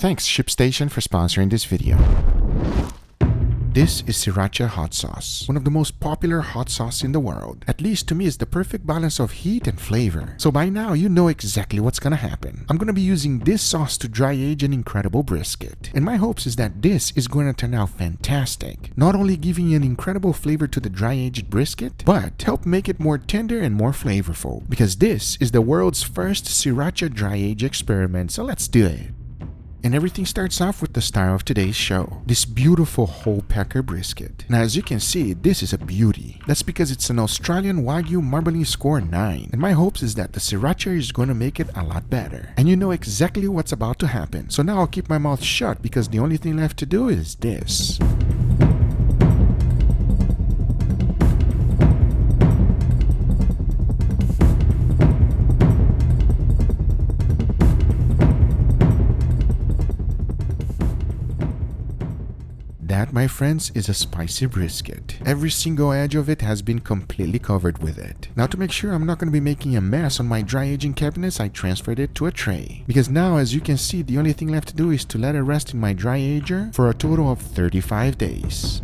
Thanks ShipStation for sponsoring this video. This is sriracha hot sauce, one of the most popular hot sauce in the world. At least to me, it's the perfect balance of heat and flavor. So by now, you know exactly what's gonna happen. I'm gonna be using this sauce to dry age an incredible brisket. And my hopes is that this is going to turn out fantastic. Not only giving an incredible flavor to the dry aged brisket, but help make it more tender and more flavorful. Because this is the world's first sriracha dry age experiment, so let's do it. And everything starts off with the star of today's show, this beautiful whole pecker brisket. Now as you can see, this is a beauty. That's because it's an Australian Wagyu marbling score 9. And my hopes is that the sriracha is going to make it a lot better. And you know exactly what's about to happen. So now I'll keep my mouth shut because the only thing left to do is this. That, my friends, is a spicy brisket. Every single edge of it has been completely covered with it. Now to make sure I'm not going to be making a mess on my dry aging cabinets, I transferred it to a tray. Because now, as you can see, the only thing left to do is to let it rest in my dry ager for a total of 35 days.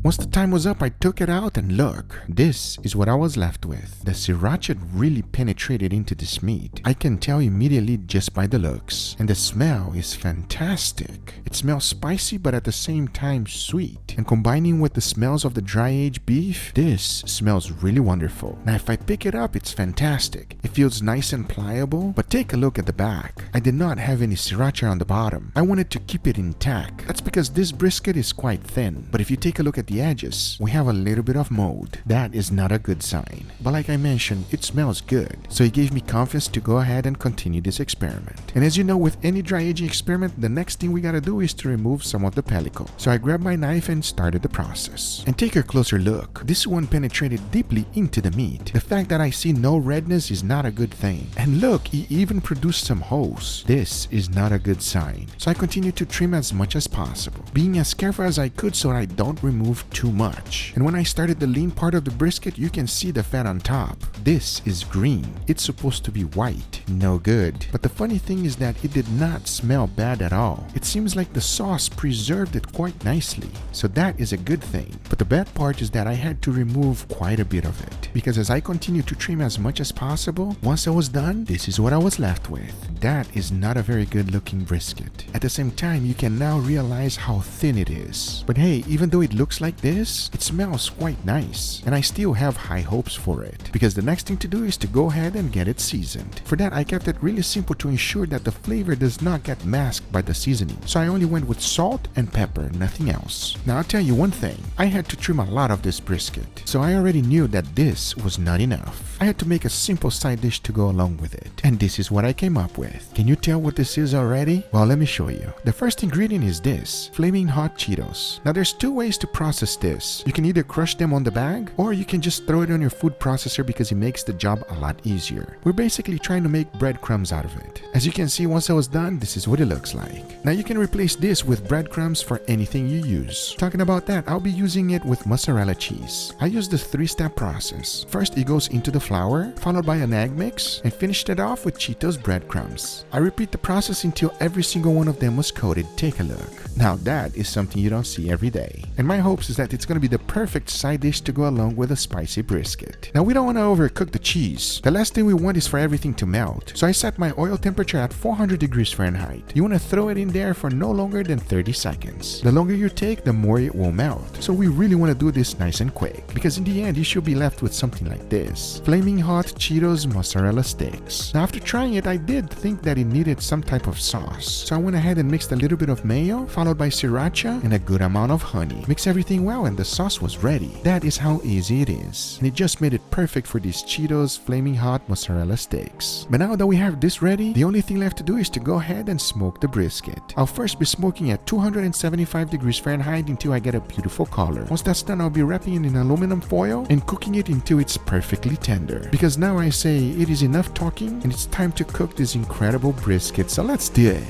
Once the time was up, I took it out and look, this is what I was left with. The sriracha really penetrated into this meat. I can tell immediately just by the looks. And the smell is fantastic. It smells spicy but at the same time sweet. And combining with the smells of the dry aged beef, this smells really wonderful. Now if I pick it up, it's fantastic. It feels nice and pliable, but take a look at the back. I did not have any sriracha on the bottom. I wanted to keep it intact. That's because this brisket is quite thin. But if you take a look at the edges, we have a little bit of mold. That is not a good sign. But like I mentioned, it smells good. So it gave me confidence to go ahead and continue this experiment. And as you know, with any dry aging experiment, the next thing we gotta do is to remove some of the pellicle. So I grabbed my knife and started the process. And take a closer look. This one penetrated deeply into the meat. The fact that I see no redness is not a good thing. And look, he even produced some holes. This is not a good sign. So I continued to trim as much as possible, being as careful as I could so I don't remove too much. And when I started the lean part of the brisket, you can see the fat on top. This is green. It's supposed to be white. No good. But the funny thing is that it did not smell bad at all. It seems like the sauce preserved it quite nicely. So that is a good thing. But the bad part is that I had to remove quite a bit of it. Because as I continued to trim as much as possible, once I was done, this is what I was left with. That is not a very good looking brisket. At the same time, you can now realize how thin it is. But hey, even though it looks like this, it smells quite nice. And I still have high hopes for it. Because the next thing to do is to go ahead and get it seasoned. For that, I kept it really simple to ensure that the flavor does not get masked by the seasoning. So I only went with salt and pepper, nothing else. Now I'll tell you one thing, I had to trim a lot of this brisket. So I already knew that this was not enough. I had to make a simple side dish to go along with it. And this is what I came up with. Can you tell what this is already? Well, let me show you. The first ingredient is this, flaming hot Cheetos. Now there's two ways to process this. You can either crush them on the bag, or you can just throw it on your food processor because it makes the job a lot easier. We're basically trying to make breadcrumbs out of it. As you can see, once I was done, this is what it looks like. Now you can replace this with breadcrumbs for anything you use. Talking about that, I'll be using it with mozzarella cheese. I use the 3-step process. First, it goes into the flour, followed by an egg mix, and finished it off with Cheetos breadcrumbs. I repeat the process until every single one of them was coated. Take a look. Now that is something you don't see every day. And my hopes is that it's going to be the perfect side dish to go along with a spicy brisket. Now we don't want to overcook the cheese. The last thing we want is for everything to melt. So I set my oil temperature at 400 degrees Fahrenheit. You want to throw it in there for no longer than 30 seconds. The longer you take, the more it will melt. So we really want to do this nice and quick. Because in the end, you should be left with something like this. Flaming hot Cheetos mozzarella sticks. Now after trying it, I did think that it needed some type of sauce. So I went ahead and mixed a little bit of mayo, followed by sriracha and a good amount of honey. Mix everything well and the sauce was ready. That is how easy it is. And it just made it perfect for these Cheetos flaming hot mozzarella sticks. But now that we have this ready, the only thing left to do is to go ahead and smoke the brisket. I'll first be smoking at 275 degrees Fahrenheit until I get a beautiful color. Once that's done, I'll be wrapping it in aluminum foil and cooking it until it's perfectly tender. Because now I say it is enough talking and it's time to cook this incredible brisket. So let's do it.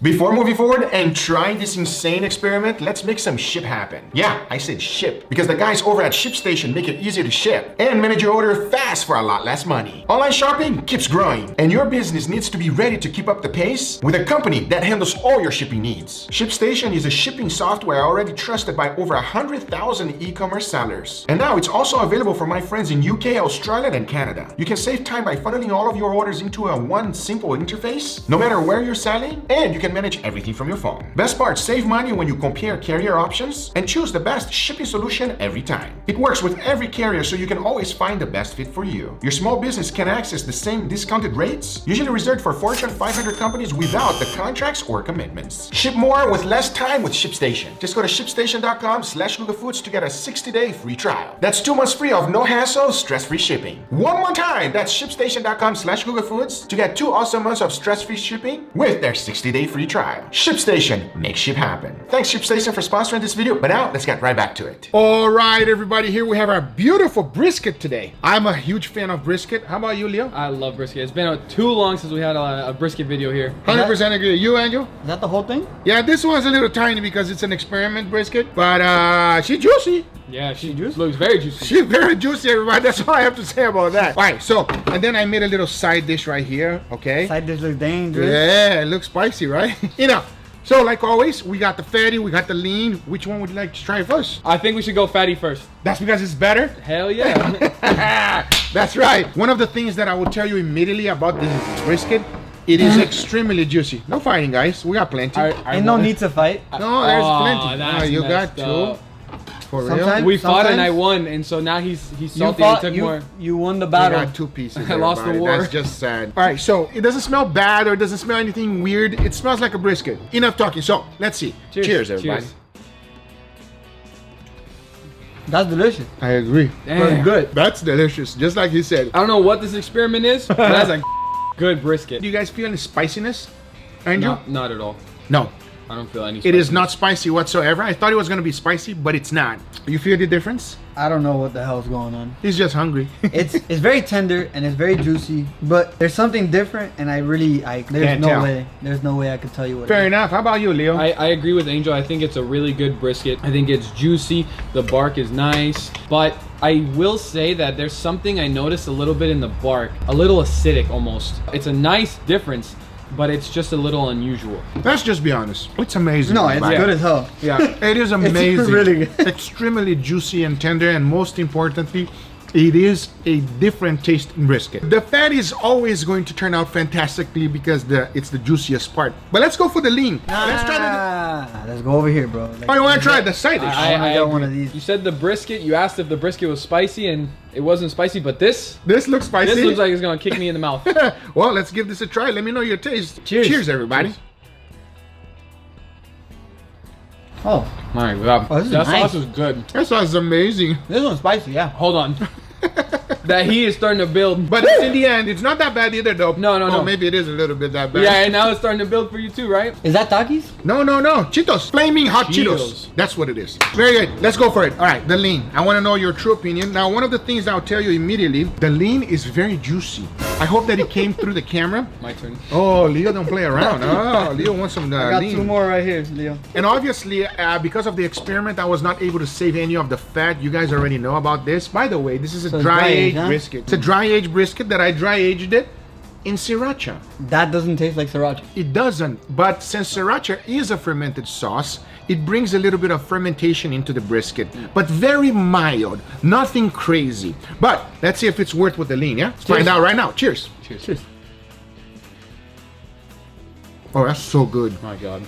Before moving forward and trying this insane experiment, let's make some ship happen. Yeah, I said ship, because the guys over at ShipStation make it easier to ship and manage your order fast for a lot less money. Online shopping keeps growing, and your business needs to be ready to keep up the pace with a company that handles all your shipping needs. ShipStation is a shipping software already trusted by over 100,000 e-commerce sellers. And now it's also available for my friends in UK, Australia, and Canada. You can save time by funneling all of your orders into one simple interface, no matter where you're selling, and you can manage everything from your phone. Best part, save money when you compare carrier options and choose the best shipping solution every time. It works with every carrier, so you can always find the best fit for you. Your small business can access the same discounted rates, usually reserved for Fortune 500 companies without the contracts or commitments. Ship more with less time with ShipStation. Just go to ShipStation.com/GugaFoods to get a 60-day free trial. That's 2 months free of no hassle, stress-free shipping. One more time, that's ShipStation.com/GugaFoods to get 2 awesome months of stress-free shipping with their 60-day free trial. ShipStation, make ship happen. Thanks ShipStation for sponsoring this video, but now let's get right back to it. All right, everybody, here we have our beautiful brisket today. I'm a huge fan of brisket. How about you, Leo? I love brisket. It's been too long since we had a brisket video here. 100% agree. You, Angel? Is that the whole thing? Yeah, this one's a little tiny because it's an experiment brisket, but she's juicy. Yeah, she looks very juicy. She's very juicy, everybody. That's all I have to say about that. All right, so, and then I made a little side dish right here, okay? Side dish looks dangerous. Yeah, it looks spicy, right? You know, so like always, we got the fatty, we got the lean. Which one would you like to try first? I think we should go fatty first. That's because it's better? Hell yeah. That's right. One of the things that I will tell you immediately about this brisket, it is extremely juicy. No fighting, guys. We got plenty. Ain't no need to fight. No, there's plenty. You got 2. For real? We fought and I won, and so now he's salty and took more. You won the battle. I got 2 pieces. I lost the war. That's just sad. All right, so it doesn't smell bad or it doesn't smell anything weird. It smells like a brisket. Enough talking. So let's see. Cheers everybody. Cheers. That's delicious. I agree. Damn. Good. That's delicious, just like you said. I don't know what this experiment is, but that's a good brisket. Do you guys feel any spiciness, Andrew? Not at all. No. I don't feel any spiciness. It is not spicy whatsoever. I thought it was going to be spicy, but it's not. You feel the difference? I don't know what the hell's going on. He's just hungry. It's very tender and it's very juicy, but there's something different, and there's no way I could tell you what. Fair enough. How about you, Leo? I agree with Angel. I think it's a really good brisket. I think it's juicy. The bark is nice, but I will say that there's something I noticed a little bit in the bark, a little acidic almost. It's a nice difference, but it's just a little unusual. Let's just be honest. It's amazing. No, it's good as hell. Yeah, it is amazing. It's really good. Extremely juicy and tender, and most importantly, it is a different taste in brisket. The fat is always going to turn out fantastically because it's the juiciest part. But let's go for the lean. Let's try let's go over here, bro. Oh, you want to try the side dish? I got one of these. You said the brisket. You asked if the brisket was spicy, and it wasn't spicy. But this looks spicy. This looks like it's gonna kick me in the mouth. Well, let's give this a try. Let me know your taste. Cheers. Cheers, everybody. Cheers. Oh my god, this is that nice. sauce is good. That sauce is amazing. This one's spicy, yeah. Hold on. That heat is starting to build. But in the end, it's not that bad either, though. No. Maybe it is a little bit that bad. Yeah, and now it's starting to build for you too, right? Is that Takis? No. Cheetos. Flaming hot Cheetos. That's what it is. Very good. Let's go for it. All right, the lean. I want to know your true opinion. Now, one of the things I'll tell you immediately, the lean is very juicy. I hope that it came through the camera. My turn. Oh, Leo don't play around. Oh, Leo wants some I got lean. 2 more right here, Leo. And obviously, because of the experiment, I was not able to save any of the fat. You guys already know about this. By the way, this is a dry-aged brisket. It's a dry-aged brisket that I dry-aged it in sriracha. That doesn't taste like sriracha. It doesn't, but since sriracha is a fermented sauce, it brings a little bit of fermentation into the brisket, but very mild, nothing crazy. But let's see if it's worth with the lean, yeah? Let's find out right now. Cheers. Cheers. Oh, that's so good. My god.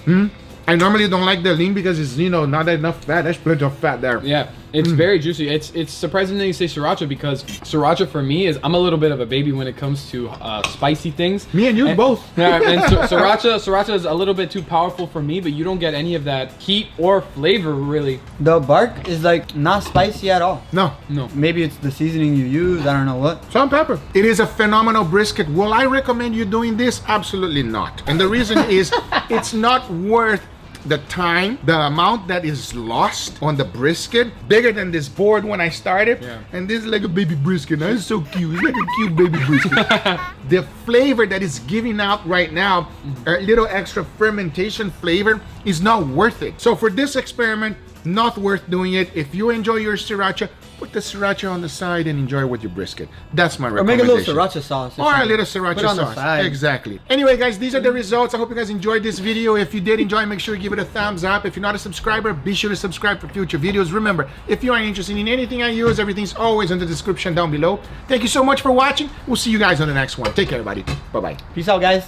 I normally don't like the lean because it's, not enough fat. There's plenty of fat there. Yeah, it's very juicy. It's surprising that you say sriracha, because sriracha for me is, I'm a little bit of a baby when it comes to spicy things. Me and you both. Yeah, and sriracha is a little bit too powerful for me, but you don't get any of that heat or flavor really. The bark is like not spicy at all. No. Maybe it's the seasoning you use. I don't know what. Salt and pepper. It is a phenomenal brisket. Will I recommend you doing this? Absolutely not. And the reason is it's not worth the time, the amount that is lost on the brisket, bigger than this board when I started. Yeah. And this is like a baby brisket. Now it's so cute. It's like a cute baby brisket. the flavor that is giving out right now, a little extra fermentation flavor, is not worth it. So for this experiment, not worth doing it. If you enjoy your sriracha, put the sriracha on the side and enjoy it with your brisket. That's my recommendation. Or make a little sriracha sauce. Or a little sriracha on the sauce. side. Exactly. Anyway, guys, these are the results. I hope you guys enjoyed this video. If you did enjoy, make sure you give it a thumbs up. If you're not a subscriber, be sure to subscribe for future videos. Remember, if you are interested in anything I use, everything's always in the description down below. Thank you so much for watching. We'll see you guys on the next one. Take care, everybody. Bye-bye. Peace out, guys.